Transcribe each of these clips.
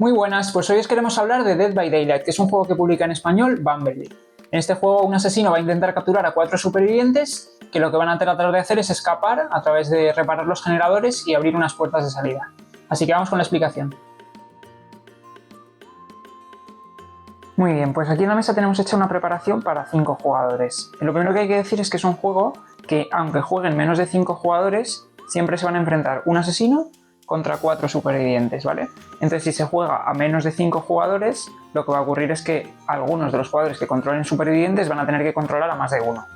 Muy buenas, pues hoy os queremos hablar de Dead by Daylight, que es un juego que publica en español Vanguard. En este juego un asesino va a intentar capturar a 4 supervivientes que lo que van a tratar de hacer es escapar a través de reparar los generadores y abrir unas puertas de salida. Así que vamos con la explicación. Muy bien, pues aquí en la mesa tenemos hecha una preparación para 5 jugadores. Lo primero que hay que decir es que es un juego que, aunque jueguen menos de 5 jugadores, siempre se van a enfrentar un asesino contra 4 supervivientes, ¿vale? Entonces, si se juega a menos de 5 jugadores, lo que va a ocurrir es que algunos de los jugadores que controlen supervivientes van a tener que controlar a más de uno.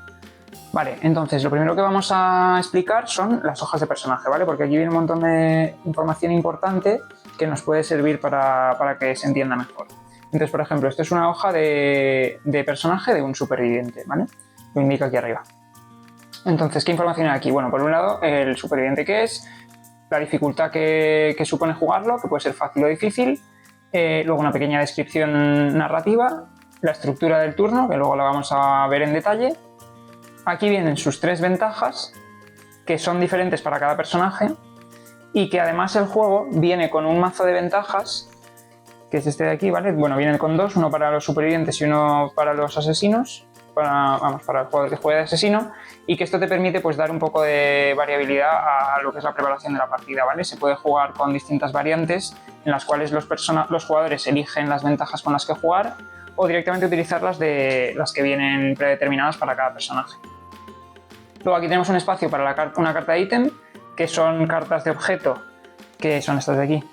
Vale, entonces lo primero que vamos a explicar son las hojas de personaje, ¿vale? Porque aquí viene un montón de información importante que nos puede servir para que se entienda mejor. Entonces, por ejemplo, esto es una hoja de personaje de un superviviente, ¿vale? Lo indica aquí arriba. Entonces, ¿qué información hay aquí? Bueno, por un lado, el superviviente que es, la dificultad que supone jugarlo, que puede ser fácil o difícil, luego una pequeña descripción narrativa, la estructura del turno, que luego la vamos a ver en detalle. Aquí vienen sus 3 ventajas, que son diferentes para cada personaje, y que además el juego viene con un mazo de ventajas, que es este de aquí, ¿vale? Bueno, vienen con 2, uno para los supervivientes y uno para los asesinos, para el jugador que juega de asesino, y que esto te permite pues dar un poco de variabilidad a lo que es la preparación de la partida, ¿vale? Se puede jugar con distintas variantes en las cuales los jugadores eligen las ventajas con las que jugar o directamente utilizar las que vienen predeterminadas para cada personaje. Luego aquí tenemos un espacio para una carta de ítem, que son cartas de objeto, que son estas de aquí,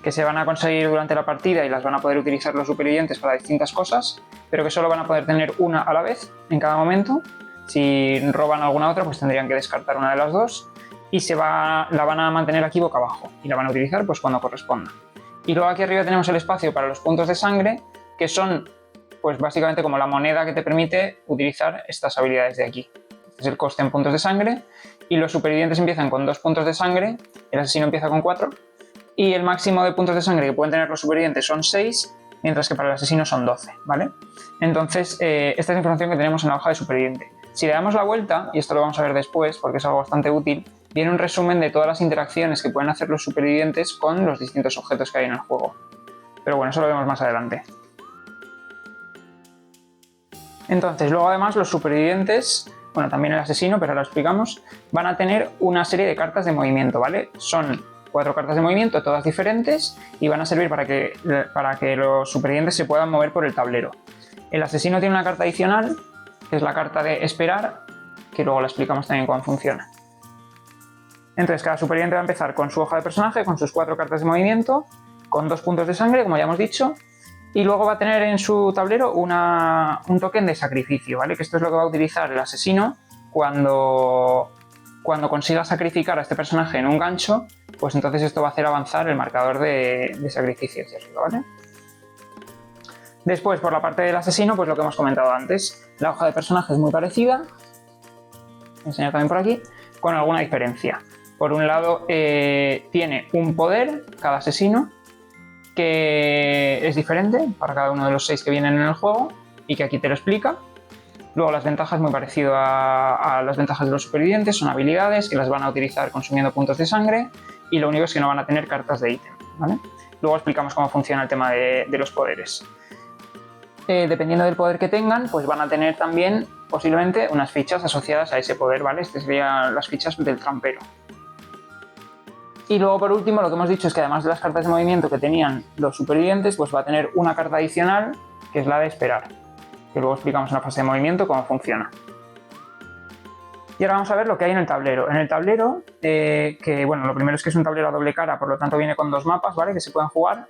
que se van a conseguir durante la partida y las van a poder utilizar los supervivientes para distintas cosas, pero que solo van a poder tener una a la vez en cada momento. Si roban alguna otra, pues tendrían que descartar una de las dos y la van a mantener aquí boca abajo y la van a utilizar pues cuando corresponda. Y luego aquí arriba tenemos el espacio para los puntos de sangre, que son pues básicamente como la moneda que te permite utilizar estas habilidades de aquí. Este es el coste en puntos de sangre y los supervivientes empiezan con 2 puntos de sangre, el asesino empieza con 4 y el máximo de puntos de sangre que pueden tener los supervivientes son 6, mientras que para el asesino son 12, ¿vale? Entonces, esta es la información que tenemos en la hoja de superviviente. Si le damos la vuelta, y esto lo vamos a ver después porque es algo bastante útil, viene un resumen de todas las interacciones que pueden hacer los supervivientes con los distintos objetos que hay en el juego. Pero bueno, eso lo vemos más adelante. Entonces, luego además los supervivientes, bueno, también el asesino, pero ahora lo explicamos, van a tener una serie de cartas de movimiento, ¿vale? Son 4 cartas de movimiento, todas diferentes, y van a servir para que los supervivientes se puedan mover por el tablero. El asesino tiene una carta adicional, que es la carta de esperar, que luego la explicamos también cómo funciona. Entonces, cada superviviente va a empezar con su hoja de personaje, con sus 4 cartas de movimiento, con 2 puntos de sangre, como ya hemos dicho, y luego va a tener en su tablero un token de sacrificio, ¿vale? Que esto es lo que va a utilizar el asesino cuando consiga sacrificar a este personaje en un gancho, pues entonces esto va a hacer avanzar el marcador de sacrificio hacia arriba, ¿vale? Después, por la parte del asesino, pues lo que hemos comentado antes. La hoja de personaje es muy parecida, voy a enseñar también por aquí, con alguna diferencia. Por un lado, tiene un poder, cada asesino, que es diferente para cada uno de los 6 que vienen en el juego y que aquí te lo explica. Luego las ventajas, muy parecido a las ventajas de los supervivientes, son habilidades que las van a utilizar consumiendo puntos de sangre y lo único es que no van a tener cartas de ítem, ¿vale? Luego explicamos cómo funciona el tema de los poderes. Dependiendo del poder que tengan, pues van a tener también posiblemente unas fichas asociadas a ese poder, ¿vale? Estas serían las fichas del trampero. Y luego, por último, lo que hemos dicho es que además de las cartas de movimiento que tenían los supervivientes, pues va a tener una carta adicional, que es la de esperar, que luego explicamos en la fase de movimiento cómo funciona. Y ahora vamos a ver lo que hay en el tablero. En el tablero, que bueno, lo primero es que es un tablero a doble cara, por lo tanto viene con 2 mapas, ¿vale? Que se pueden jugar.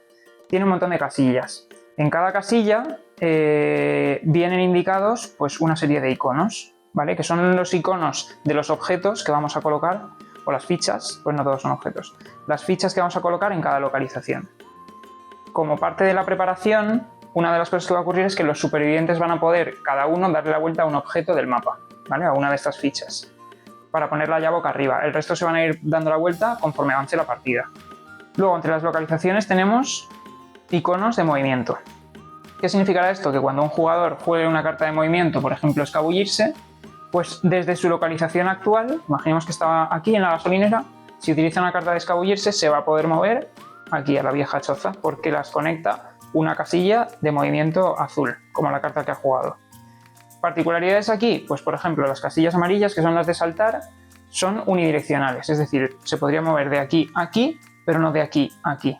Tiene un montón de casillas. En cada casilla vienen indicados pues una serie de iconos, ¿vale? Que son los iconos de los objetos que vamos a colocar, o las fichas, pues no todos son objetos, las fichas que vamos a colocar en cada localización. Como parte de la preparación, una de las cosas que va a ocurrir es que los supervivientes van a poder cada uno darle la vuelta a un objeto del mapa, ¿vale? A una de estas fichas, para ponerla ya boca arriba. El resto se van a ir dando la vuelta conforme avance la partida. Luego, entre las localizaciones tenemos iconos de movimiento. ¿Qué significará esto? Que cuando un jugador juegue una carta de movimiento, por ejemplo escabullirse, pues desde su localización actual, imaginemos que estaba aquí en la gasolinera, si utiliza una carta de escabullirse se va a poder mover aquí a la vieja choza, porque las conecta una casilla de movimiento azul, como la carta que ha jugado. Particularidades aquí, pues por ejemplo las casillas amarillas, que son las de saltar, son unidireccionales, es decir, se podría mover de aquí a aquí, pero no de aquí a aquí.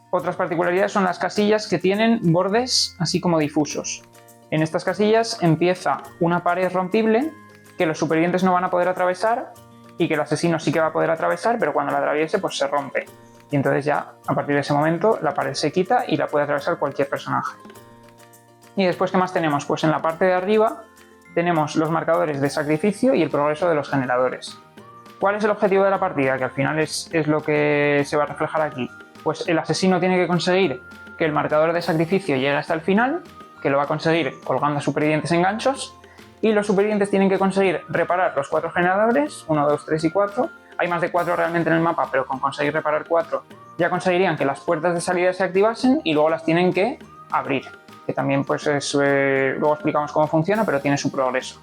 Otras particularidades son las casillas que tienen bordes así como difusos. En estas casillas empieza una pared rompible que los supervivientes no van a poder atravesar y que el asesino sí que va a poder atravesar, pero cuando la atraviese pues se rompe. Y entonces ya, a partir de ese momento, la pared se quita y la puede atravesar cualquier personaje. Y después, ¿qué más tenemos? Pues en la parte de arriba tenemos los marcadores de sacrificio y el progreso de los generadores. ¿Cuál es el objetivo de la partida? Que al final es lo que se va a reflejar aquí. Pues el asesino tiene que conseguir que el marcador de sacrificio llegue hasta el final, que lo va a conseguir colgando a supervivientes en ganchos, y los supervivientes tienen que conseguir reparar los 4 generadores, 1, 2, 3 y 4. Hay más de 4 realmente en el mapa, pero con conseguir reparar 4 ya conseguirían que las puertas de salida se activasen y luego las tienen que abrir, que también pues luego explicamos cómo funciona, pero tiene su progreso.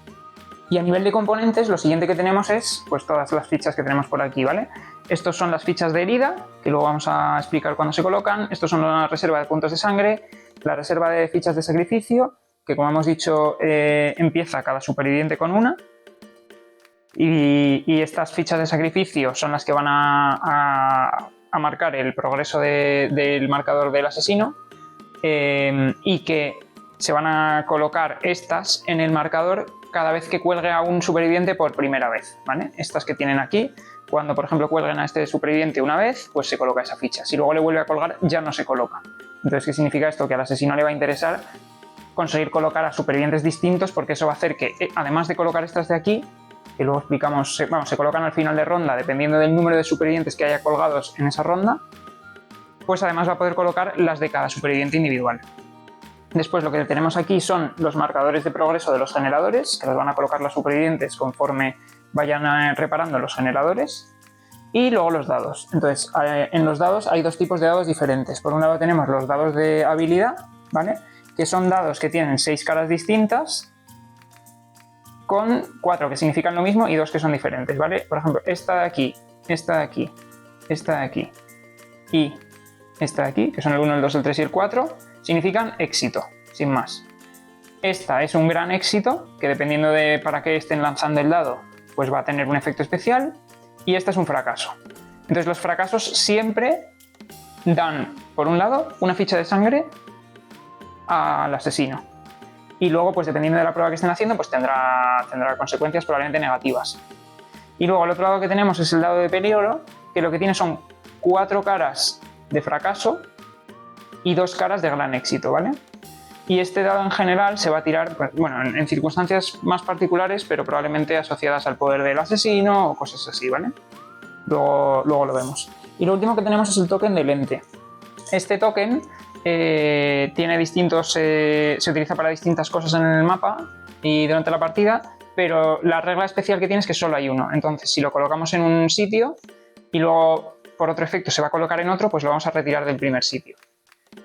Y a nivel de componentes, lo siguiente que tenemos es pues todas las fichas que tenemos por aquí, ¿vale? Estos son las fichas de herida, que luego vamos a explicar cuándo se colocan. Estos son la reserva de puntos de sangre, la reserva de fichas de sacrificio, que como hemos dicho empieza cada superviviente con una. Y estas fichas de sacrificio son las que van a marcar el progreso del marcador del asesino, y que se van a colocar estas en el marcador cada vez que cuelgue a un superviviente por primera vez, ¿vale? Estas que tienen aquí, cuando por ejemplo cuelguen a este superviviente una vez, pues se coloca esa ficha. Si luego le vuelve a colgar, ya no se coloca. Entonces, ¿qué significa esto? Que al asesino le va a interesar conseguir colocar a supervivientes distintos, porque eso va a hacer que, además de colocar estas de aquí, que luego explicamos, se colocan al final de ronda dependiendo del número de supervivientes que haya colgados en esa ronda, pues además va a poder colocar las de cada superviviente individual. Después lo que tenemos aquí son los marcadores de progreso de los generadores, que los van a colocar los supervivientes conforme vayan reparando los generadores. Y luego los dados. Entonces, en los dados hay dos tipos de dados diferentes. Por un lado tenemos los dados de habilidad, ¿vale? Que son dados que tienen 6 caras distintas, con 4 que significan lo mismo y 2 que son diferentes, ¿vale? Por ejemplo, esta de aquí, esta de aquí, esta de aquí y esta de aquí, que son el 1, el 2, el 3 y el 4, significan éxito, sin más. Esta es un gran éxito, que dependiendo de para qué estén lanzando el dado, pues va a tener un efecto especial, y esta es un fracaso. Entonces los fracasos siempre dan, por un lado, una ficha de sangre al asesino. Y luego, pues dependiendo de la prueba que estén haciendo, pues tendrá consecuencias probablemente negativas. Y luego el otro lado que tenemos es el dado de peligro, que lo que tiene son 4 caras de fracaso y 2 caras de gran éxito, ¿vale? Y este dado en general se va a tirar, bueno, en circunstancias más particulares, pero probablemente asociadas al poder del asesino o cosas así, ¿vale? Luego lo vemos. Y lo último que tenemos es el token del ente. Este token tiene distintos, se utiliza para distintas cosas en el mapa y durante la partida, pero la regla especial que tiene es que solo hay uno. Entonces, si lo colocamos en un sitio y luego por otro efecto se va a colocar en otro, pues lo vamos a retirar del primer sitio.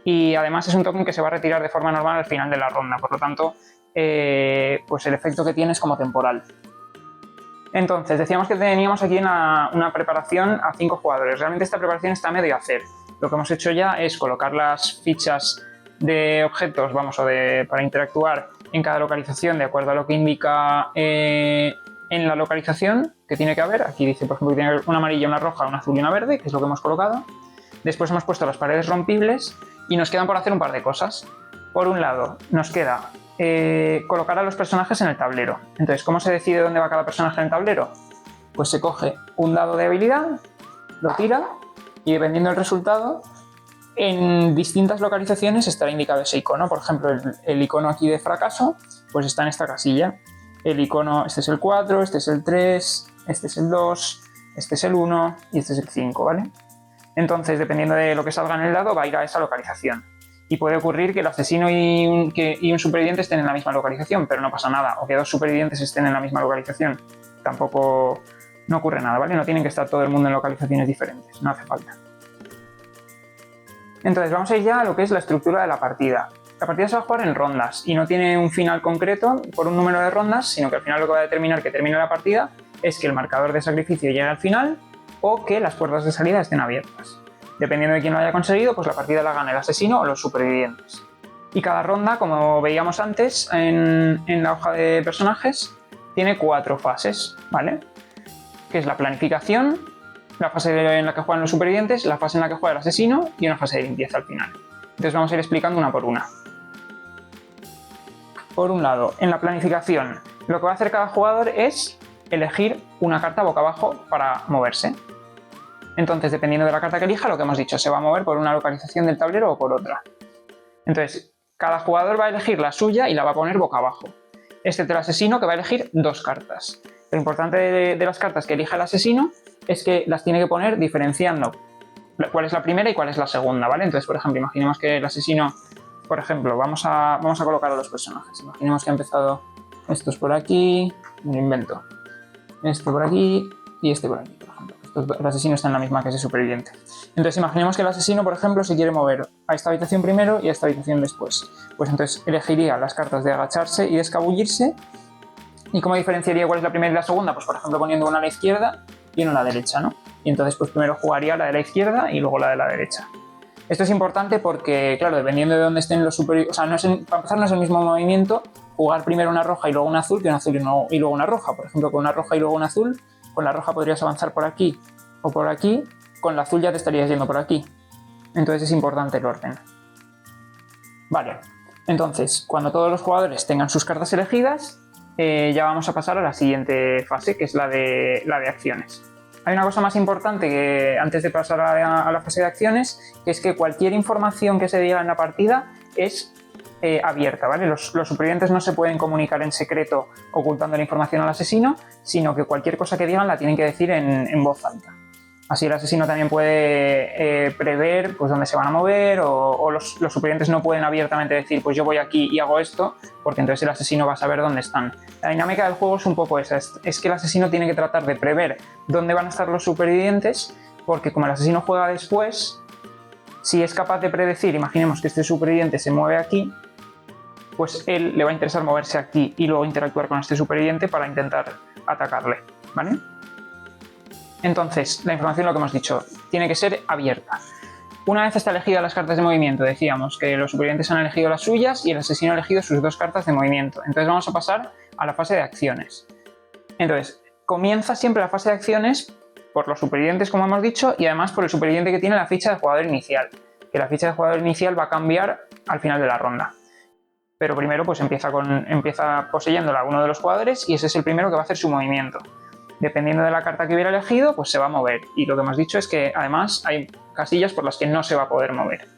Y además es un token que se va a retirar de forma normal al final de la ronda, por lo tanto, pues el efecto que tiene es como temporal. Entonces, decíamos que teníamos aquí una preparación a 5 jugadores. Realmente esta preparación está a medio hacer. Lo que hemos hecho ya es colocar las fichas de objetos, para interactuar en cada localización de acuerdo a lo que indica en la localización que tiene que haber. Aquí dice, por ejemplo, que tiene una amarilla, una roja, una azul y una verde, que es lo que hemos colocado. Después hemos puesto las paredes rompibles y nos quedan por hacer un par de cosas. Por un lado, nos queda colocar a los personajes en el tablero. Entonces, ¿cómo se decide dónde va cada personaje en el tablero? Pues se coge un dado de habilidad, lo tira y dependiendo del resultado, en distintas localizaciones estará indicado ese icono. Por ejemplo, el icono aquí de fracaso, pues está en esta casilla. El icono, este es el 4, este es el 3, este es el 2, este es el 1 y este es el 5, ¿vale? Entonces, dependiendo de lo que salga en el dado, va a ir a esa localización. Y puede ocurrir que el asesino y un superviviente estén en la misma localización, pero no pasa nada. O que 2 supervivientes estén en la misma localización. Tampoco no ocurre nada, ¿vale? No tienen que estar todo el mundo en localizaciones diferentes. No hace falta. Entonces, vamos a ir ya a lo que es la estructura de la partida. La partida se va a jugar en rondas y no tiene un final concreto por un número de rondas, sino que al final lo que va a determinar que termine la partida es que el marcador de sacrificio llegue al final o que las puertas de salida estén abiertas. Dependiendo de quién lo haya conseguido, pues la partida la gana el asesino o los supervivientes. Y cada ronda, como veíamos antes en la hoja de personajes, tiene 4 fases, ¿vale? Que es la planificación, la fase en la que juegan los supervivientes, la fase en la que juega el asesino y una fase de limpieza al final. Entonces vamos a ir explicando una por una. Por un lado, en la planificación, lo que va a hacer cada jugador es elegir una carta boca abajo para moverse. Entonces, dependiendo de la carta que elija, lo que hemos dicho, se va a mover por una localización del tablero o por otra. Entonces, cada jugador va a elegir la suya y la va a poner boca abajo, excepto el asesino, que va a elegir 2 cartas. Lo importante de las cartas que elija el asesino es que las tiene que poner diferenciando cuál es la primera y cuál es la segunda, ¿vale? Entonces, por ejemplo, imaginemos que el asesino, por ejemplo, vamos a colocar a los personajes. Imaginemos que ha empezado estos por aquí, me lo invento, este por aquí y este por aquí, por ejemplo. El asesino está en la misma que ese superviviente. Entonces imaginemos que el asesino, por ejemplo, se quiere mover a esta habitación primero y a esta habitación después. Pues entonces elegiría las cartas de agacharse y de escabullirse. ¿Y cómo diferenciaría cuál es la primera y la segunda? Pues por ejemplo poniendo una a la izquierda y una a la derecha, ¿no? Y entonces pues primero jugaría la de la izquierda y luego la de la derecha. Esto es importante porque, claro, dependiendo de dónde estén los supervivientes, o sea, para empezar no es el mismo movimiento jugar primero una roja y luego una azul que una azul y luego una roja. Por ejemplo, con una roja y luego una azul, con la roja podrías avanzar por aquí o por aquí, con la azul ya te estarías yendo por aquí. Entonces es importante el orden. Vale, entonces cuando todos los jugadores tengan sus cartas elegidas, ya vamos a pasar a la siguiente fase, que es la de acciones. Hay una cosa más importante que antes de pasar a la fase de acciones, que es que cualquier información que se diga en la partida es abierta, ¿vale? Los supervivientes no se pueden comunicar en secreto ocultando la información al asesino, sino que cualquier cosa que digan la tienen que decir en voz alta. Así el asesino también puede prever pues, dónde se van a mover o los supervivientes no pueden abiertamente decir pues yo voy aquí y hago esto, porque entonces el asesino va a saber dónde están. La dinámica del juego es un poco esa, es que el asesino tiene que tratar de prever dónde van a estar los supervivientes, porque como el asesino juega después, si es capaz de predecir, imaginemos que este superviviente se mueve aquí, pues él le va a interesar moverse aquí y luego interactuar con este superviviente para intentar atacarle, ¿vale? Entonces, la información, lo que hemos dicho, tiene que ser abierta. Una vez está elegida las cartas de movimiento, decíamos que los supervivientes han elegido las suyas y el asesino ha elegido sus 2 cartas de movimiento. Entonces vamos a pasar a la fase de acciones. Entonces, comienza siempre la fase de acciones por los supervivientes, como hemos dicho, y además por el superviviente que tiene la ficha de jugador inicial, que la ficha de jugador inicial va a cambiar al final de la ronda. Pero primero pues empieza poseyéndola uno de los jugadores y ese es el primero que va a hacer su movimiento. Dependiendo de la carta que hubiera elegido, pues se va a mover. Y lo que hemos dicho es que además hay casillas por las que no se va a poder mover.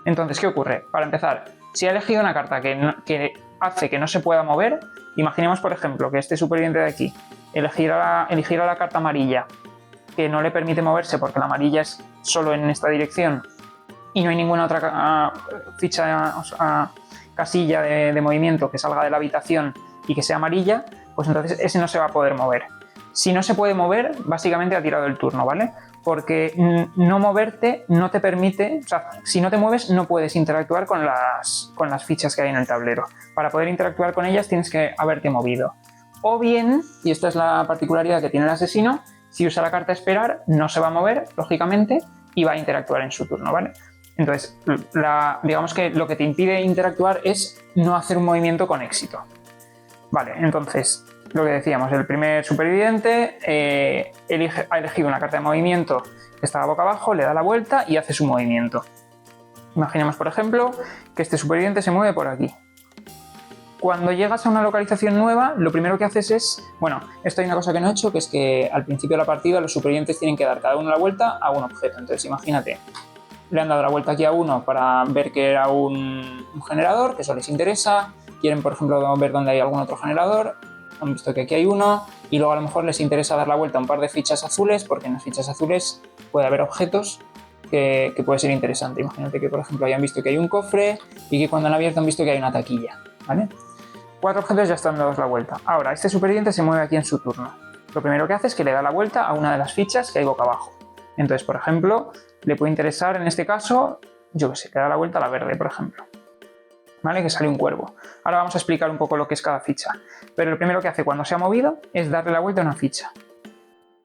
Entonces, ¿qué ocurre? Para empezar, si ha elegido una carta que hace que no se pueda mover, imaginemos, por ejemplo, que este superviviente de aquí eligiera la carta amarilla, que no le permite moverse porque la amarilla es solo en esta dirección y no hay ninguna otra casilla de movimiento que salga de la habitación y que sea amarilla, pues entonces ese no se va a poder mover. Si no se puede mover, básicamente ha tirado el turno, ¿vale? Porque no moverte no te permite, o sea, si no te mueves no puedes interactuar con las fichas que hay en el tablero. Para poder interactuar con ellas tienes que haberte movido. O bien, y esta es la particularidad que tiene el asesino, si usa la carta esperar, no se va a mover, lógicamente, y va a interactuar en su turno, ¿vale? Entonces, digamos que lo que te impide interactuar es no hacer un movimiento con éxito. Vale, entonces, lo que decíamos, el primer superviviente ha elegido una carta de movimiento que estaba boca abajo, le da la vuelta y hace su movimiento. Imaginemos, por ejemplo, que este superviviente se mueve por aquí. Cuando llegas a una localización nueva, lo primero que haces es... Bueno, esto hay una cosa que no he hecho, que es que al principio de la partida los supervivientes tienen que dar cada uno la vuelta a un objeto. Entonces, imagínate, le han dado la vuelta aquí a uno para ver que era un generador, que eso les interesa. Quieren, por ejemplo, ver dónde hay algún otro generador. Han visto que aquí hay uno y luego a lo mejor les interesa dar la vuelta a un par de fichas azules porque en las fichas azules puede haber objetos que puede ser interesante. Imagínate que, por ejemplo, hayan visto que hay un cofre y que cuando han abierto han visto que hay una taquilla, ¿vale? 4 objetos ya están dados la vuelta. Ahora, este superviviente se mueve aquí en su turno. Lo primero que hace es que le da la vuelta a una de las fichas que hay boca abajo. Entonces, por ejemplo, le puede interesar en este caso, yo qué sé, le da la vuelta a la verde, por ejemplo. ¿Vale? Que sale un cuervo. Ahora vamos a explicar un poco lo que es cada ficha. Pero lo primero que hace cuando se ha movido es darle la vuelta a una ficha.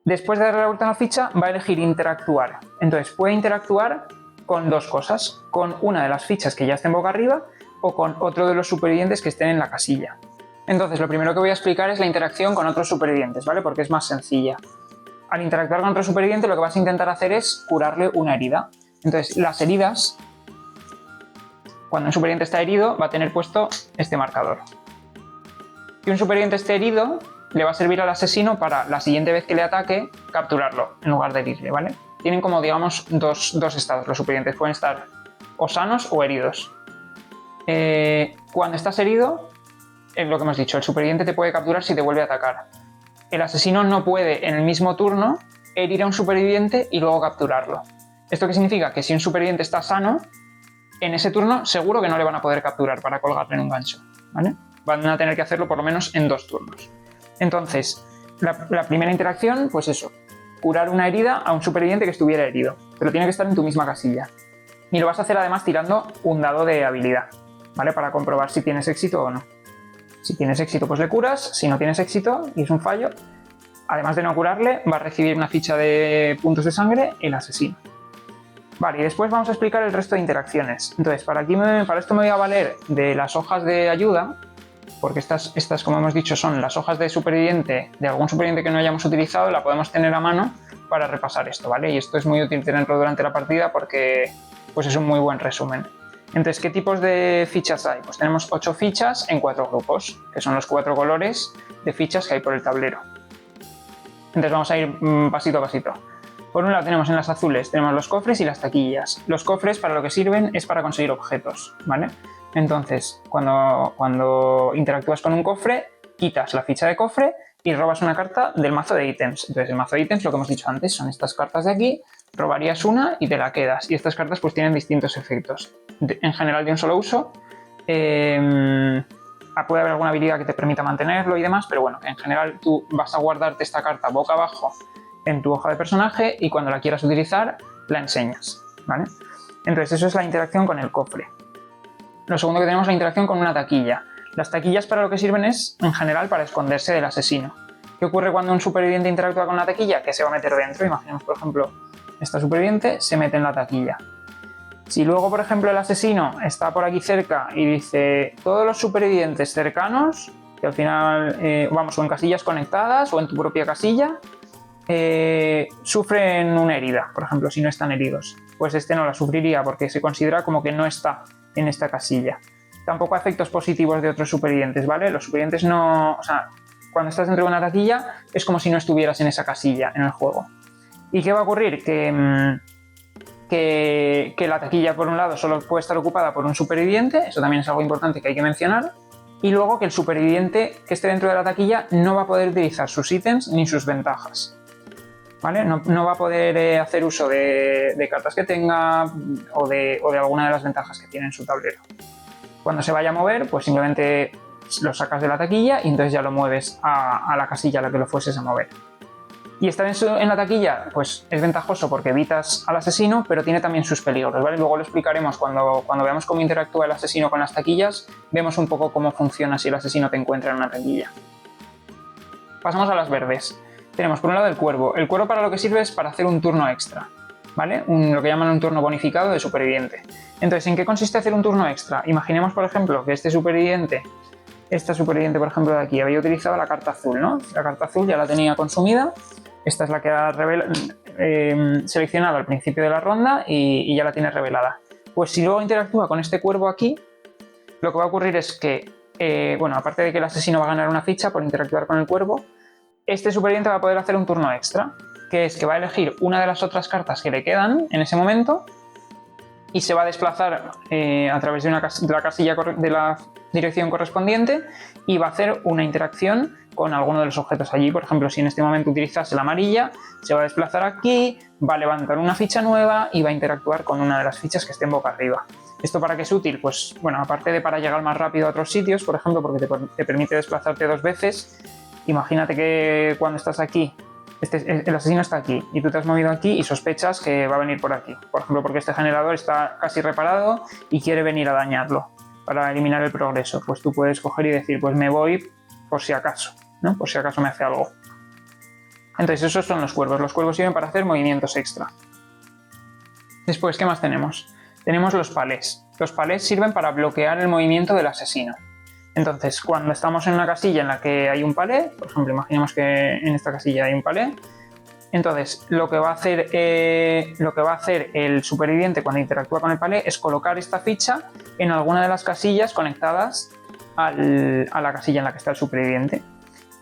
Después de darle la vuelta a la ficha, va a elegir interactuar. Entonces puede interactuar con dos cosas, con una de las fichas que ya estén boca arriba o con otro de los supervivientes que estén en la casilla. Entonces lo primero que voy a explicar es la interacción con otros supervivientes, ¿vale? Porque es más sencilla. Al interactuar con otro superviviente lo que vas a intentar hacer es curarle una herida. Entonces las heridas, cuando un superviviente está herido, va a tener puesto este marcador. Si un superviviente esté herido, le va a servir al asesino para la siguiente vez que le ataque, capturarlo en lugar de herirle, ¿vale? Tienen como, digamos, dos estados los supervivientes. Pueden estar o sanos o heridos. Cuando estás herido, es lo que hemos dicho, el superviviente te puede capturar si te vuelve a atacar. El asesino no puede en el mismo turno herir a un superviviente y luego capturarlo. ¿Esto qué significa? Que si un superviviente está sano, en ese turno seguro que no le van a poder capturar para colgarle en un gancho, ¿vale? Van a tener que hacerlo por lo menos en 2 turnos. Entonces, la primera interacción, pues eso, curar una herida a un superviviente que estuviera herido, pero tiene que estar en tu misma casilla. Y lo vas a hacer además tirando un dado de habilidad, ¿vale? Para comprobar si tienes éxito o no. Si tienes éxito, pues le curas. Si no tienes éxito y es un fallo, además de no curarle, va a recibir una ficha de puntos de sangre el asesino. Vale, y después vamos a explicar el resto de interacciones. Entonces, para esto me voy a valer de las hojas de ayuda, porque estas, como hemos dicho, son las hojas de superviviente, de algún superviviente que no hayamos utilizado, la podemos tener a mano para repasar esto, ¿vale? Y esto es muy útil tenerlo durante la partida porque pues es un muy buen resumen. Entonces, ¿qué tipos de fichas hay? Pues tenemos 8 fichas en 4 grupos, que son los 4 colores de fichas que hay por el tablero. Entonces vamos a ir pasito a pasito. Por un lado tenemos en las azules, tenemos los cofres y las taquillas. Los cofres para lo que sirven es para conseguir objetos, ¿vale? Entonces, cuando interactúas con un cofre, quitas la ficha de cofre y robas una carta del mazo de ítems. Entonces, el mazo de ítems, lo que hemos dicho antes, son estas cartas de aquí, robarías una y te la quedas. Y estas cartas pues tienen distintos efectos. En general de un solo uso. Puede haber alguna habilidad que te permita mantenerlo y demás, pero bueno, en general tú vas a guardarte esta carta boca abajo en tu hoja de personaje y cuando la quieras utilizar, la enseñas, ¿vale? Entonces, eso es la interacción con el cofre. Lo segundo que tenemos es la interacción con una taquilla. Las taquillas para lo que sirven es, en general, para esconderse del asesino. ¿Qué ocurre cuando un superviviente interactúa con una taquilla? Que se va a meter dentro. Imaginemos, por ejemplo, esta superviviente se mete en la taquilla. Si luego, por ejemplo, el asesino está por aquí cerca y dice todos los supervivientes cercanos, que al final, vamos, o en casillas conectadas o en tu propia casilla, sufren una herida, por ejemplo, si no están heridos. Pues este no la sufriría porque se considera como que no está en esta casilla. Tampoco efectos positivos de otros supervivientes, ¿vale? Los supervivientes no... O sea, cuando estás dentro de una taquilla es como si no estuvieras en esa casilla en el juego. ¿Y qué va a ocurrir? Que la taquilla, por un lado, solo puede estar ocupada por un superviviente, eso también es algo importante que hay que mencionar, y luego que el superviviente que esté dentro de la taquilla no va a poder utilizar sus ítems ni sus ventajas, ¿vale? No va a poder hacer uso de cartas que tenga o de alguna de las ventajas que tiene en su tablero. Cuando se vaya a mover, pues simplemente lo sacas de la taquilla y entonces ya lo mueves a la casilla a la que lo fueses a mover. Y estar en la taquilla, pues es ventajoso porque evitas al asesino, pero tiene también sus peligros, ¿vale? Luego lo explicaremos cuando veamos cómo interactúa el asesino con las taquillas, vemos un poco cómo funciona si el asesino te encuentra en una taquilla. Pasamos a las verdes. Tenemos por un lado el cuervo. El cuervo para lo que sirve es para hacer un turno extra, ¿vale? Lo que llaman un turno bonificado de superviviente. Entonces, ¿en qué consiste hacer un turno extra? Imaginemos, por ejemplo, que esta superviviente, por ejemplo, de aquí, había utilizado la carta azul, ¿no? La carta azul ya la tenía consumida. Esta es la que ha seleccionado al principio de la ronda y ya la tiene revelada. Pues si luego interactúa con este cuervo aquí, lo que va a ocurrir es que, bueno, aparte de que el asesino va a ganar una ficha por interactuar con el cuervo, este superviviente va a poder hacer un turno extra, que es que va a elegir una de las otras cartas que le quedan en ese momento y se va a desplazar a través de la casilla de la dirección correspondiente y va a hacer una interacción con alguno de los objetos allí. Por ejemplo, si en este momento utilizase la amarilla, se va a desplazar aquí, va a levantar una ficha nueva y va a interactuar con una de las fichas que estén boca arriba. ¿Esto para qué es útil? Pues bueno, aparte de para llegar más rápido a otros sitios, por ejemplo, porque te permite desplazarte 2 veces. Imagínate que cuando estás aquí, el asesino está aquí y tú te has movido aquí y sospechas que va a venir por aquí. Por ejemplo, porque este generador está casi reparado y quiere venir a dañarlo para eliminar el progreso. Pues tú puedes coger y decir, pues me voy por si acaso, ¿no? Por si acaso me hace algo. Entonces esos son los cuervos. Los cuervos sirven para hacer movimientos extra. Después, ¿qué más tenemos? Tenemos los palés. Los palés sirven para bloquear el movimiento del asesino. Entonces, cuando estamos en una casilla en la que hay un palé, por ejemplo, imaginemos que en esta casilla hay un palé, entonces lo que va a hacer el superviviente cuando interactúa con el palé es colocar esta ficha en alguna de las casillas conectadas a la casilla en la que está el superviviente.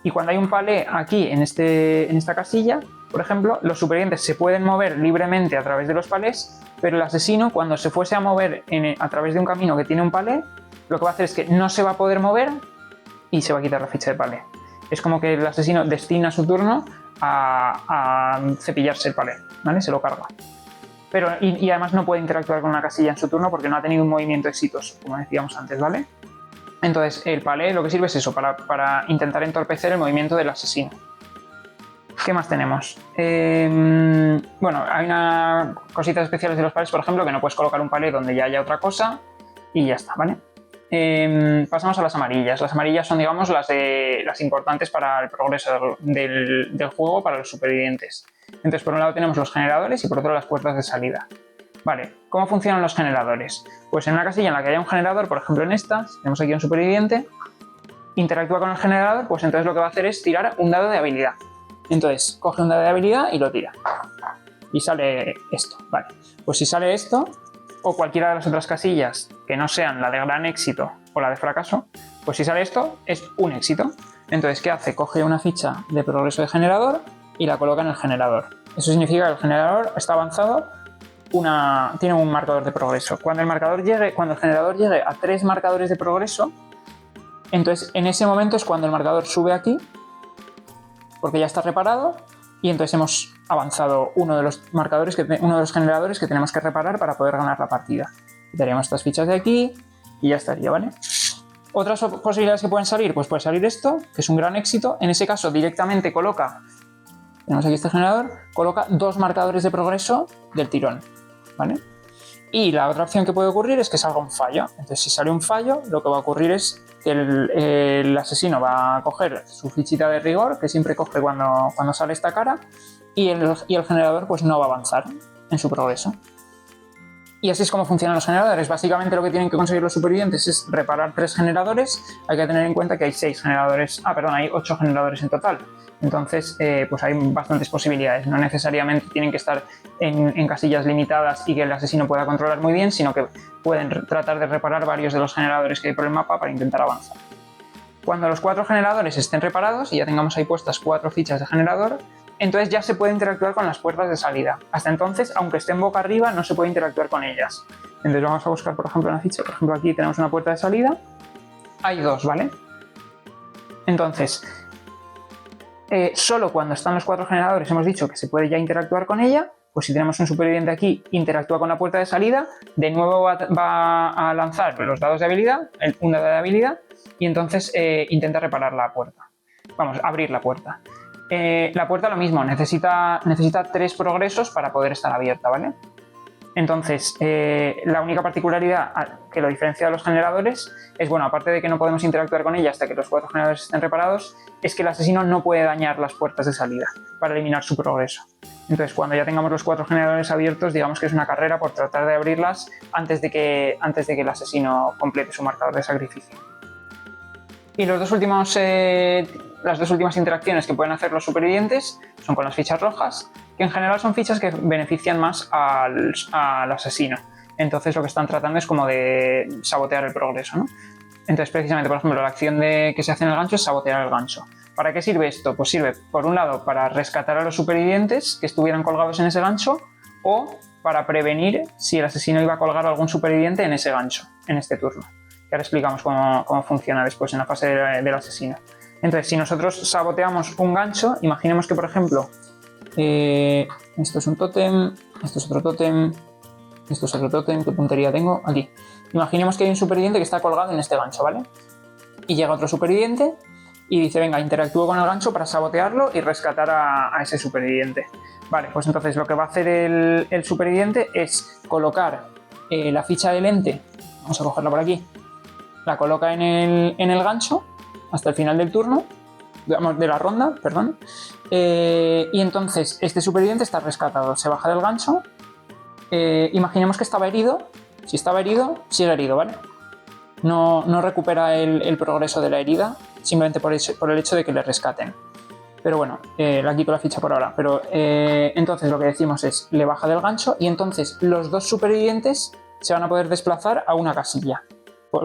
Y cuando hay un palé aquí en esta casilla, por ejemplo, los supervivientes se pueden mover libremente a través de los palés, pero el asesino, cuando se fuese a mover a través de un camino que tiene un palé, lo que va a hacer es que no se va a poder mover y se va a quitar la ficha de palé. Es como que el asesino destina su turno a cepillarse el palé, ¿vale? Se lo carga. Y además no puede interactuar con una casilla en su turno porque no ha tenido un movimiento exitoso, como decíamos antes, ¿vale? Entonces el palé lo que sirve es eso, para intentar entorpecer el movimiento del asesino. ¿Qué más tenemos? Bueno, hay unas cositas especiales de los palés, por ejemplo, que no puedes colocar un palé donde ya haya otra cosa y ya está, ¿vale? Pasamos a las amarillas. Las amarillas son, digamos, las importantes para el progreso del juego para los supervivientes. Entonces, por un lado tenemos los generadores y por otro las puertas de salida. Vale, ¿cómo funcionan los generadores? Pues en una casilla en la que haya un generador, por ejemplo en esta, si tenemos aquí un superviviente, interactúa con el generador, pues entonces lo que va a hacer es tirar un dado de habilidad. Entonces, coge un dado de habilidad y lo tira. Y sale esto, vale. Pues si sale esto, o cualquiera de las otras casillas que no sean la de gran éxito o la de fracaso, pues si sale esto, es un éxito. Entonces, ¿qué hace? Coge una ficha de progreso de generador y la coloca en el generador. Eso significa que el generador está avanzado, tiene un marcador de progreso. Cuando el generador llegue a 3 marcadores de progreso, entonces en ese momento es cuando el marcador sube aquí, porque ya está reparado, y entonces hemos avanzado uno de los generadores que tenemos que reparar para poder ganar la partida. Quitaríamos estas fichas de aquí y ya estaría, ¿vale? Otras posibilidades que pueden salir, pues puede salir esto, que es un gran éxito. En ese caso directamente tenemos aquí este generador, coloca 2 marcadores de progreso del tirón, ¿vale? Y la otra opción que puede ocurrir es que salga un fallo. Entonces, si sale un fallo, lo que va a ocurrir es que el asesino va a coger su fichita de rigor, que siempre coge cuando sale esta cara, y el generador pues no va a avanzar en su progreso. Y así es como funcionan los generadores. Básicamente lo que tienen que conseguir los supervivientes es reparar 3 generadores. Hay que tener en cuenta que hay 8 generadores en total. Entonces, pues hay bastantes posibilidades. No necesariamente tienen que estar en casillas limitadas y que el asesino pueda controlar muy bien, sino que pueden tratar de reparar varios de los generadores que hay por el mapa para intentar avanzar. Cuando los 4 generadores estén reparados y ya tengamos ahí puestas 4 fichas de generador, entonces ya se puede interactuar con las puertas de salida. Hasta entonces, aunque estén boca arriba, no se puede interactuar con ellas. Entonces vamos a buscar, por ejemplo, una ficha. Por ejemplo, aquí tenemos una puerta de salida. Hay 2, ¿vale? Entonces, solo cuando están los 4 generadores hemos dicho que se puede ya interactuar con ella. Pues si tenemos un superviviente aquí, interactúa con la puerta de salida, de nuevo va a lanzar los dados de habilidad, un dado de habilidad, y entonces intenta reparar la puerta. Vamos, abrir la puerta. La puerta lo mismo, necesita 3 progresos para poder estar abierta, ¿vale? Entonces, la única particularidad que lo diferencia de los generadores es, bueno, aparte de que no podemos interactuar con ella hasta que los 4 generadores estén reparados, es que el asesino no puede dañar las puertas de salida para eliminar su progreso. Entonces, cuando ya tengamos los 4 generadores abiertos, digamos que es una carrera por tratar de abrirlas antes de que el asesino complete su marcador de sacrificio. Y las dos últimas interacciones que pueden hacer los supervivientes son con las fichas rojas, que en general son fichas que benefician más al asesino. Entonces lo que están tratando es como de sabotear el progreso, ¿no? Entonces precisamente, por ejemplo, la acción que se hace en el gancho es sabotear el gancho. ¿Para qué sirve esto? Pues sirve, por un lado, para rescatar a los supervivientes que estuvieran colgados en ese gancho, o para prevenir si el asesino iba a colgar a algún superviviente en ese gancho, en este turno. Que ahora explicamos cómo funciona después en la fase del asesino. Entonces, si nosotros saboteamos un gancho, imaginemos que, por ejemplo, esto es un tótem, esto es otro tótem, esto es otro tótem, ¿qué puntería tengo? Aquí. Imaginemos que hay un superviviente que está colgado en este gancho, ¿vale? Y llega otro superviviente y dice, venga, interactúo con el gancho para sabotearlo y rescatar a ese superviviente. Vale, pues entonces lo que va a hacer el superviviente es colocar la ficha del ente, vamos a cogerla por aquí, la coloca en el gancho hasta el final del turno digamos, de la ronda, perdón. Y entonces este superviviente está rescatado, se baja del gancho. Imaginemos que estaba herido. Si estaba herido, sigue herido, ¿vale? No recupera el progreso de la herida, simplemente por el hecho de que le rescaten. Pero bueno, le quito la ficha por ahora. Pero entonces lo que decimos es, le baja del gancho y entonces los dos supervivientes se van a poder desplazar a una casilla,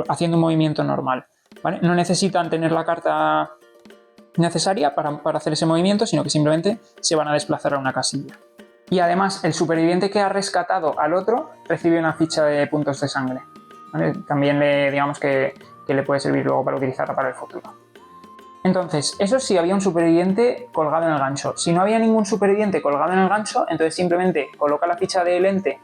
haciendo un movimiento normal, ¿vale? No necesitan tener la carta necesaria para hacer ese movimiento, sino que simplemente se van a desplazar a una casilla. Y además, el superviviente que ha rescatado al otro recibe una ficha de puntos de sangre, ¿vale? También digamos que le puede servir luego para utilizarla para el futuro. Entonces, eso sí había un superviviente colgado en el gancho. Si no había ningún superviviente colgado en el gancho, entonces simplemente coloca la ficha del ente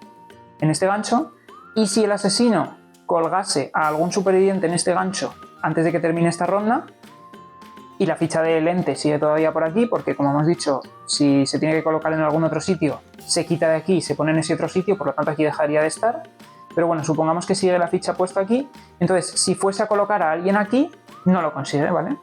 en este gancho, y si el asesino colgase a algún superviviente en este gancho antes de que termine esta ronda, y la ficha del ente sigue todavía por aquí, porque como hemos dicho, si se tiene que colocar en algún otro sitio, se quita de aquí y se pone en ese otro sitio, por lo tanto aquí dejaría de estar. Pero bueno, supongamos que sigue la ficha puesta aquí, entonces si fuese a colocar a alguien aquí, no lo consigue, ¿vale?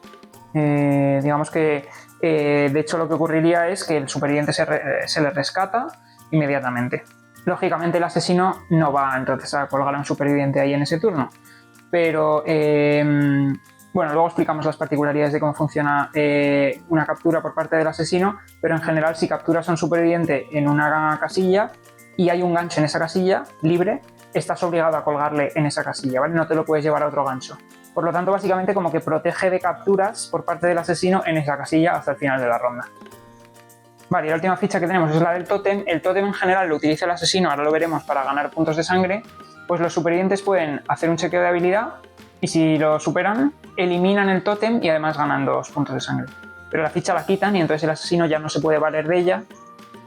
Digamos que de hecho lo que ocurriría es que el superviviente se le rescata inmediatamente. Lógicamente el asesino no va entonces a colgar a un superviviente ahí en ese turno, pero bueno, luego explicamos las particularidades de cómo funciona una captura por parte del asesino, pero en general si capturas a un superviviente en una casilla y hay un gancho en esa casilla libre, estás obligado a colgarle en esa casilla, ¿vale? No te lo puedes llevar a otro gancho. Por lo tanto, básicamente como que protege de capturas por parte del asesino en esa casilla hasta el final de la ronda. Vale, y la última ficha que tenemos es la del tótem. El tótem en general lo utiliza el asesino, ahora lo veremos, para ganar puntos de sangre. Pues los supervivientes pueden hacer un chequeo de habilidad y si lo superan, eliminan el tótem y además ganan 2 puntos de sangre. Pero la ficha la quitan y entonces el asesino ya no se puede valer de ella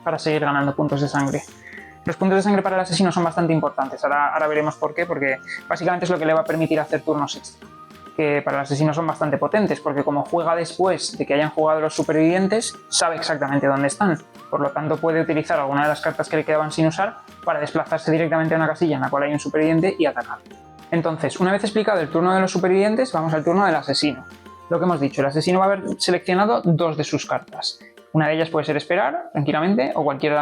para seguir ganando puntos de sangre. Los puntos de sangre para el asesino son bastante importantes, ahora veremos por qué, porque básicamente es lo que le va a permitir hacer turnos extra, que para el asesino son bastante potentes, porque como juega después de que hayan jugado los supervivientes, sabe exactamente dónde están, por lo tanto puede utilizar alguna de las cartas que le quedaban sin usar para desplazarse directamente a una casilla en la cual hay un superviviente y atacar. Entonces, una vez explicado el turno de los supervivientes, vamos al turno del asesino. Lo que hemos dicho, el asesino va a haber seleccionado 2 de sus cartas. Una de ellas puede ser esperar, tranquilamente, o cualquier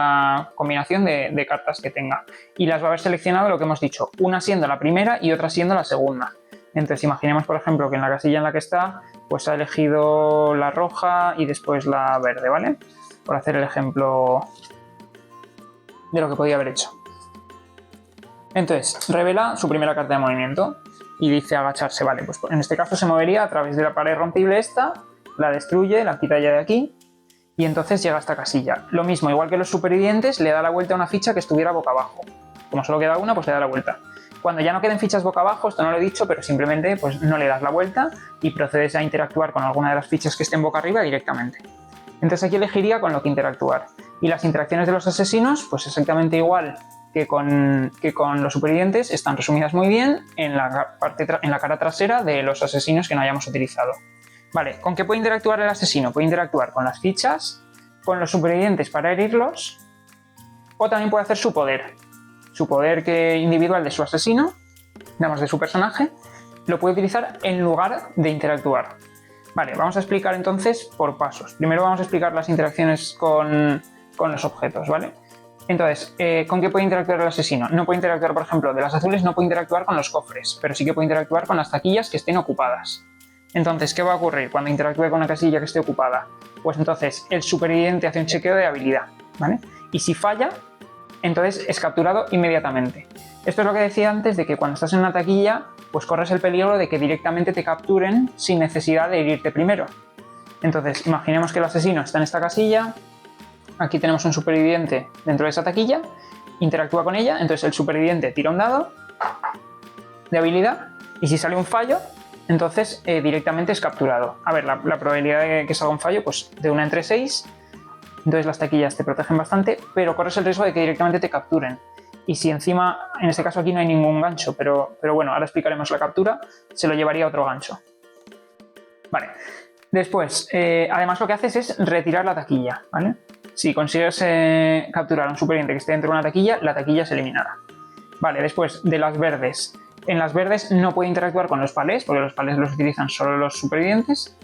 combinación de cartas que tenga. Y las va a haber seleccionado lo que hemos dicho, una siendo la primera y otra siendo la segunda. Entonces imaginemos, por ejemplo, que en la casilla en la que está, pues ha elegido la roja y después la verde, ¿vale? Por hacer el ejemplo de lo que podía haber hecho. Entonces, revela su primera carta de movimiento y dice agacharse, vale, pues en este caso se movería a través de la pared rompible esta, la destruye, la quita ya de aquí y entonces llega a esta casilla. Lo mismo, igual que los supervivientes, le da la vuelta a una ficha que estuviera boca abajo. Como solo queda una, pues le da la vuelta. Cuando ya no queden fichas boca abajo, esto no lo he dicho, pero simplemente pues no le das la vuelta y procedes a interactuar con alguna de las fichas que estén boca arriba directamente. Entonces aquí elegiría con lo que interactuar. Y las interacciones de los asesinos, pues exactamente igual que con los supervivientes, están resumidas muy bien en la cara trasera de los asesinos que no hayamos utilizado. Vale, ¿con qué puede interactuar el asesino? Puede interactuar con las fichas, con los supervivientes para herirlos, o también puede hacer su poder. Su poder individual de su asesino, digamos de su personaje, lo puede utilizar en lugar de interactuar. Vale, vamos a explicar entonces por pasos. Primero vamos a explicar las interacciones con los objetos, ¿vale? Entonces, ¿con qué puede interactuar el asesino? No puede interactuar, por ejemplo, de las azules no puede interactuar con los cofres, pero sí que puede interactuar con las taquillas que estén ocupadas. Entonces, ¿qué va a ocurrir cuando interactúe con una casilla que esté ocupada? Pues entonces el superviviente hace un chequeo de habilidad, ¿vale? Y si falla, entonces es capturado inmediatamente. Esto es lo que decía antes de que cuando estás en una taquilla, pues corres el peligro de que directamente te capturen sin necesidad de herirte primero. Entonces, imaginemos que el asesino está en esta casilla, aquí tenemos un superviviente dentro de esa taquilla, interactúa con ella, entonces el superviviente tira un dado de habilidad y si sale un fallo, entonces directamente es capturado. A ver, la probabilidad de que salga un fallo, pues de 1 entre 6, entonces las taquillas te protegen bastante, pero corres el riesgo de que directamente te capturen. Y si encima, en este caso aquí no hay ningún gancho, pero bueno, ahora explicaremos la captura, se lo llevaría a otro gancho. Vale, después, además lo que haces es retirar la taquilla, ¿vale? Si consigues capturar a un superviviente que esté dentro de una taquilla, la taquilla es eliminada. Vale, después de las verdes. En las verdes no puede interactuar con los palés, porque los palés los utilizan solo los supervivientes.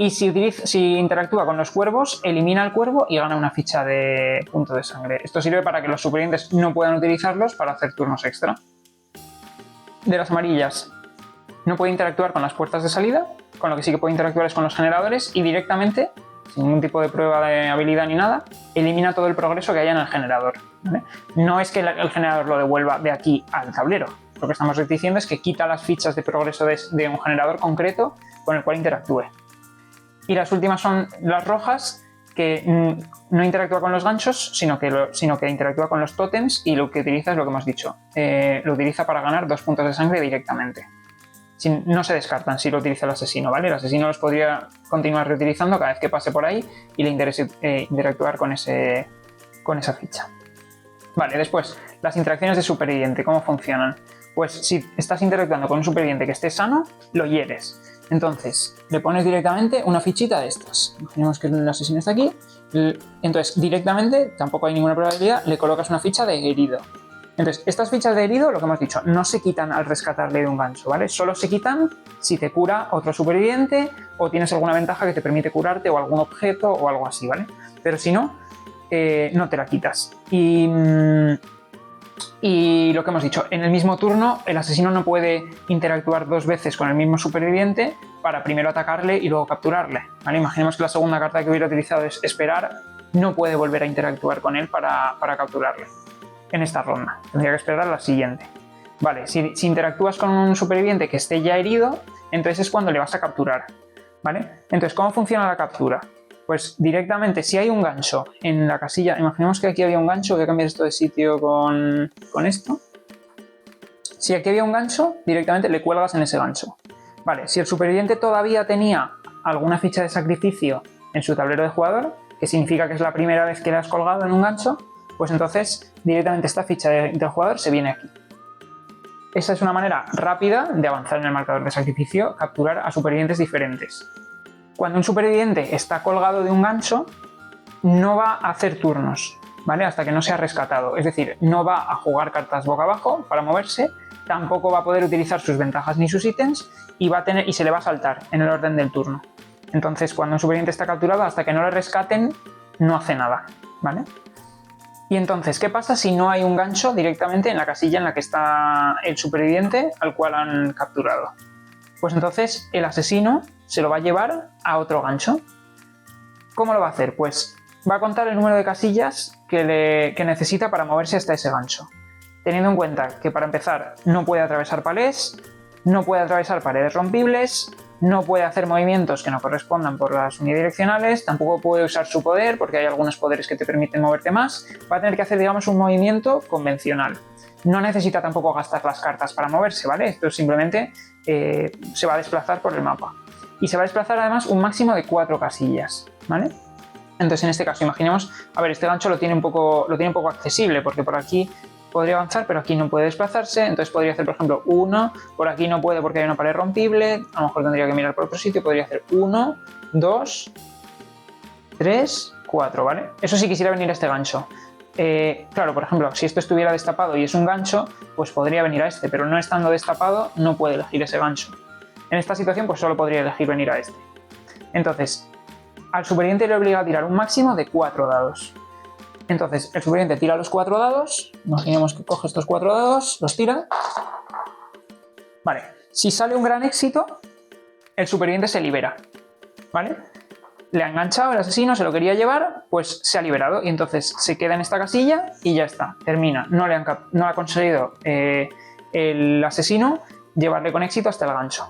Y si interactúa con los cuervos, elimina al cuervo y gana una ficha de punto de sangre. Esto sirve para que los supervivientes no puedan utilizarlos para hacer turnos extra. De las amarillas, no puede interactuar con las puertas de salida, con lo que sí que puede interactuar es con los generadores y directamente, sin ningún tipo de prueba de habilidad ni nada, elimina todo el progreso que haya en el generador, ¿vale? No es que el generador lo devuelva de aquí al tablero. Lo que estamos diciendo es que quita las fichas de progreso de un generador concreto con el cual interactúe. Y las últimas son las rojas, que no interactúa con los ganchos, sino que interactúa con los tótems y lo que utiliza es lo que hemos dicho. Lo utiliza para ganar 2 puntos de sangre directamente. No se descartan si lo utiliza el asesino, ¿vale? El asesino los podría continuar reutilizando cada vez que pase por ahí y le interese interactuar con esa ficha. Vale, después, las interacciones de superviviente, ¿cómo funcionan? Pues si estás interactuando con un superviviente que esté sano, lo hieres. Entonces, le pones directamente una fichita de estas. Imaginemos que el asesino está aquí. Entonces, directamente, tampoco hay ninguna probabilidad, le colocas una ficha de herido. Entonces, estas fichas de herido, lo que hemos dicho, no se quitan al rescatarle de un gancho, ¿vale? Solo se quitan si te cura otro superviviente o tienes alguna ventaja que te permite curarte o algún objeto o algo así, ¿vale? Pero si no, no te la quitas. Y lo que hemos dicho, en el mismo turno el asesino no puede interactuar 2 veces con el mismo superviviente para primero atacarle y luego capturarle, ¿vale? Imaginemos que la segunda carta que hubiera utilizado es esperar, no puede volver a interactuar con él para capturarle en esta ronda, tendría que esperar a la siguiente. Vale, si interactúas con un superviviente que esté ya herido, entonces es cuando le vas a capturar, ¿vale? Entonces, ¿cómo funciona la captura? Pues directamente, si hay un gancho en la casilla, imaginemos que aquí había un gancho, voy a cambiar esto de sitio con esto. Si aquí había un gancho, directamente le cuelgas en ese gancho. Vale, si el superviviente todavía tenía alguna ficha de sacrificio en su tablero de jugador, que significa que es la primera vez que le has colgado en un gancho, pues entonces directamente esta ficha del jugador se viene aquí. Esa es una manera rápida de avanzar en el marcador de sacrificio, capturar a supervivientes diferentes. Cuando un superviviente está colgado de un gancho, no va a hacer turnos, ¿vale? Hasta que no sea rescatado. Es decir, no va a jugar cartas boca abajo para moverse, tampoco va a poder utilizar sus ventajas ni sus ítems y se le va a saltar en el orden del turno. Entonces, cuando un superviviente está capturado, hasta que no le rescaten, no hace nada, ¿vale? Y entonces, ¿qué pasa si no hay un gancho directamente en la casilla en la que está el superviviente al cual han capturado? Pues entonces el asesino se lo va a llevar a otro gancho. ¿Cómo lo va a hacer? Pues va a contar el número de casillas que necesita para moverse hasta ese gancho. Teniendo en cuenta que para empezar no puede atravesar palés, no puede atravesar paredes rompibles, no puede hacer movimientos que no correspondan por las unidireccionales, tampoco puede usar su poder porque hay algunos poderes que te permiten moverte más. Va a tener que hacer, digamos, un movimiento convencional. No necesita tampoco gastar las cartas para moverse, ¿vale? Esto simplemente se va a desplazar por el mapa. Y se va a desplazar además un máximo de 4 casillas, ¿vale? Entonces en este caso, imaginemos, a ver, este gancho lo tiene un poco accesible porque por aquí podría avanzar, pero aquí no puede desplazarse, entonces podría hacer, por ejemplo, 1, por aquí no puede porque hay una pared rompible, a lo mejor tendría que mirar por otro sitio, podría hacer 1, 2, 3, 4, ¿vale? Eso si quisiera venir a este gancho. Claro, por ejemplo, si esto estuviera destapado y es un gancho, pues podría venir a este, pero no estando destapado no puede elegir ese gancho. En esta situación pues solo podría elegir venir a este. Entonces, al superviviente le obliga a tirar un máximo de 4 dados. Entonces, el superviviente tira los 4 dados, imaginemos que coge estos 4 dados, los tira. Vale, si sale un gran éxito, el superviviente se libera, ¿vale? Le ha enganchado el asesino, se lo quería llevar, pues se ha liberado y entonces se queda en esta casilla y ya está, termina. No ha conseguido el asesino llevarle con éxito hasta el gancho.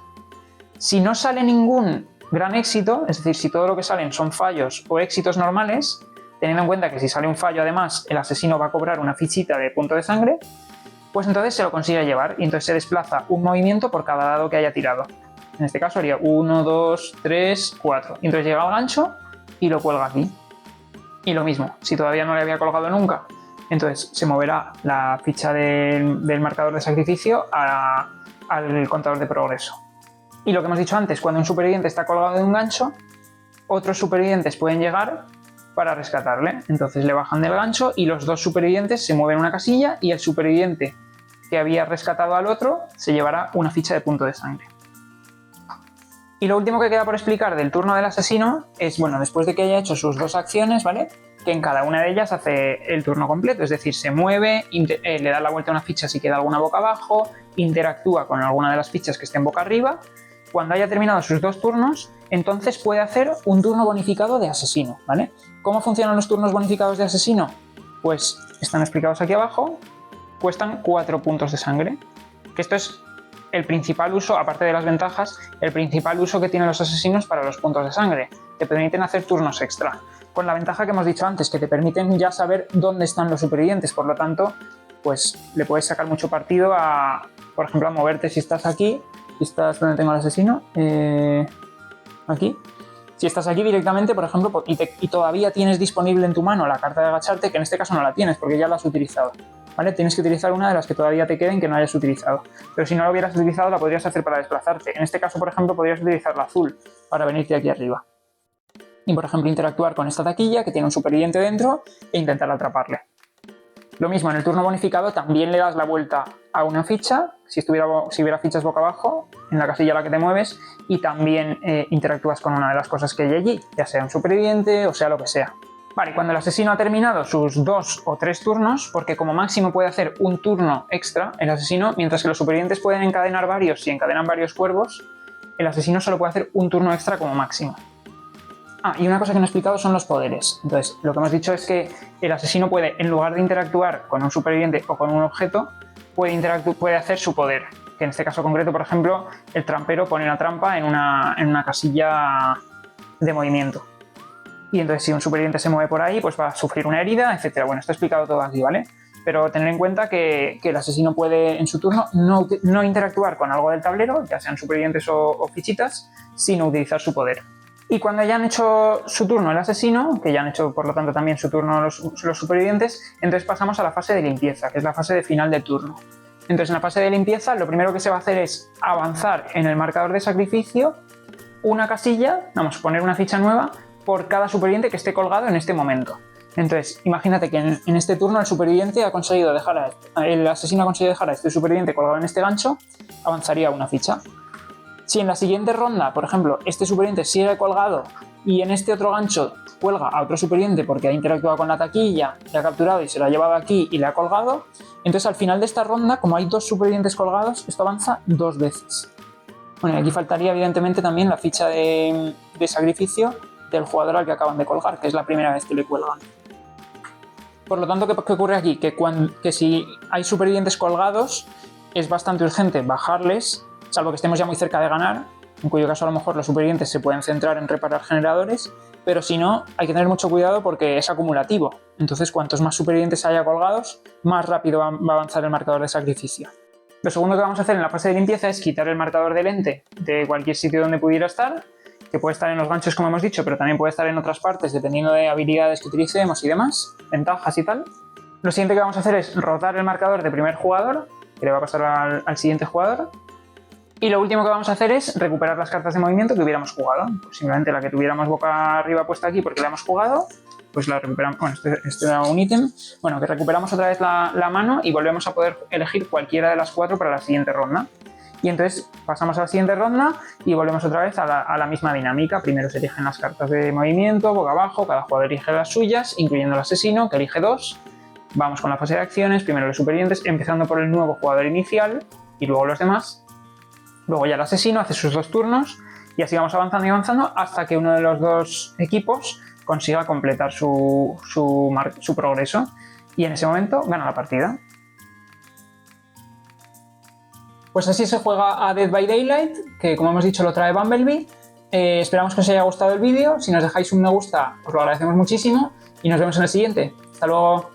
Si no sale ningún gran éxito, es decir, si todo lo que salen son fallos o éxitos normales, teniendo en cuenta que si sale un fallo además el asesino va a cobrar una fichita de punto de sangre, pues entonces se lo consigue llevar y entonces se desplaza un movimiento por cada dado que haya tirado. En este caso haría 1, 2, 3, 4. Y entonces llega al gancho y lo cuelga aquí. Y lo mismo, si todavía no le había colgado nunca, entonces se moverá la ficha del marcador de sacrificio al contador de progreso. Y lo que hemos dicho antes, cuando un superviviente está colgado de un gancho, otros supervivientes pueden llegar para rescatarle. Entonces le bajan del gancho y los 2 supervivientes se mueven una casilla y el superviviente que había rescatado al otro se llevará una ficha de punto de sangre. Y lo último que queda por explicar del turno del asesino es, bueno, después de que haya hecho sus 2 acciones, ¿vale? Que en cada una de ellas hace el turno completo, es decir, se mueve, le da la vuelta a una ficha si queda alguna boca abajo, interactúa con alguna de las fichas que estén boca arriba. Cuando haya terminado sus 2 turnos, entonces puede hacer un turno bonificado de asesino, ¿vale? ¿Cómo funcionan los turnos bonificados de asesino? Pues están explicados aquí abajo, cuestan 4 puntos de sangre, que esto es el principal uso, aparte de las ventajas, el principal uso que tienen los asesinos para los puntos de sangre. Te permiten hacer turnos extra, con la ventaja que hemos dicho antes, que te permiten ya saber dónde están los supervivientes, por lo tanto, pues le puedes sacar mucho partido a, por ejemplo, a moverte si estás aquí, si estás donde tengo al asesino, aquí. Si estás aquí directamente, por ejemplo, y todavía tienes disponible en tu mano la carta de agacharte, que en este caso no la tienes porque ya la has utilizado, ¿vale? Tienes que utilizar una de las que todavía te queden que no hayas utilizado. Pero si no la hubieras utilizado, la podrías hacer para desplazarte. En este caso, por ejemplo, podrías utilizar la azul para venirte aquí arriba. Y, por ejemplo, interactuar con esta taquilla que tiene un superviviente dentro e intentar atraparle. Lo mismo, en el turno bonificado también le das la vuelta a una ficha, si hubiera fichas boca abajo, en la casilla a la que te mueves, y también interactúas con una de las cosas que hay allí, ya sea un superviviente o sea lo que sea. Vale, cuando el asesino ha terminado sus 2 o 3 turnos, porque como máximo puede hacer un turno extra el asesino, mientras que los supervivientes pueden encadenar varios, si encadenan varios cuervos, el asesino solo puede hacer un turno extra como máximo. Ah, y una cosa que no he explicado son los poderes. Entonces, lo que hemos dicho es que el asesino puede, en lugar de interactuar con un superviviente o con un objeto, puede hacer su poder. Que en este caso concreto, por ejemplo, el trampero pone una trampa en una casilla de movimiento. Y entonces si un superviviente se mueve por ahí, pues va a sufrir una herida, etc. Bueno, está explicado todo aquí, ¿vale? Pero tener en cuenta que el asesino puede, en su turno, no interactuar con algo del tablero, ya sean supervivientes o fichitas, sino utilizar su poder. Y cuando ya han hecho su turno el asesino, que ya han hecho por lo tanto también su turno los supervivientes, entonces pasamos a la fase de limpieza, que es la fase de final del turno. Entonces en la fase de limpieza lo primero que se va a hacer es avanzar en el marcador de sacrificio una casilla, vamos a poner una ficha nueva, por cada superviviente que esté colgado en este momento. Entonces imagínate que en este turno el superviviente ha conseguido dejar el asesino ha conseguido dejar a este superviviente colgado en este gancho, avanzaría una ficha. Si en la siguiente ronda, por ejemplo, este superviviente sigue colgado y en este otro gancho cuelga a otro superviviente porque ha interactuado con la taquilla, le ha capturado y se lo ha llevado aquí y le ha colgado, entonces al final de esta ronda, como hay 2 supervivientes colgados, esto avanza 2 veces. Bueno, y aquí faltaría evidentemente también la ficha de sacrificio del jugador al que acaban de colgar, que es la primera vez que le cuelgan. Por lo tanto, ¿qué ocurre aquí? Que si hay supervivientes colgados, es bastante urgente bajarles, salvo que estemos ya muy cerca de ganar, en cuyo caso a lo mejor los supervivientes se pueden centrar en reparar generadores, pero si no, hay que tener mucho cuidado porque es acumulativo. Entonces, cuantos más supervivientes haya colgados, más rápido va a avanzar el marcador de sacrificio. Lo segundo que vamos a hacer en la fase de limpieza es quitar el marcador del ente de cualquier sitio donde pudiera estar, que puede estar en los ganchos como hemos dicho, pero también puede estar en otras partes dependiendo de habilidades que utilicemos y demás, ventajas y tal. Lo siguiente que vamos a hacer es rotar el marcador de primer jugador, que le va a pasar al siguiente jugador. Y lo último que vamos a hacer es recuperar las cartas de movimiento que hubiéramos jugado. Pues simplemente la que tuviéramos boca arriba puesta aquí porque la hemos jugado, pues la recuperamos. Bueno, este era un ítem. Bueno, que recuperamos otra vez la mano y volvemos a poder elegir cualquiera de las 4 para la siguiente ronda. Y entonces pasamos a la siguiente ronda y volvemos otra vez a la misma dinámica. Primero se eligen las cartas de movimiento, boca abajo, cada jugador elige las suyas, incluyendo el asesino, que elige 2. Vamos con la fase de acciones, primero los supervivientes, empezando por el nuevo jugador inicial y luego los demás. Luego ya el asesino hace sus 2 turnos y así vamos avanzando y avanzando hasta que uno de los 2 equipos consiga completar su progreso y en ese momento gana la partida. Pues así se juega a Dead by Daylight, que como hemos dicho lo trae Bumblebee. Esperamos que os haya gustado el vídeo. Si nos dejáis un me gusta os lo agradecemos muchísimo y nos vemos en el siguiente. Hasta luego.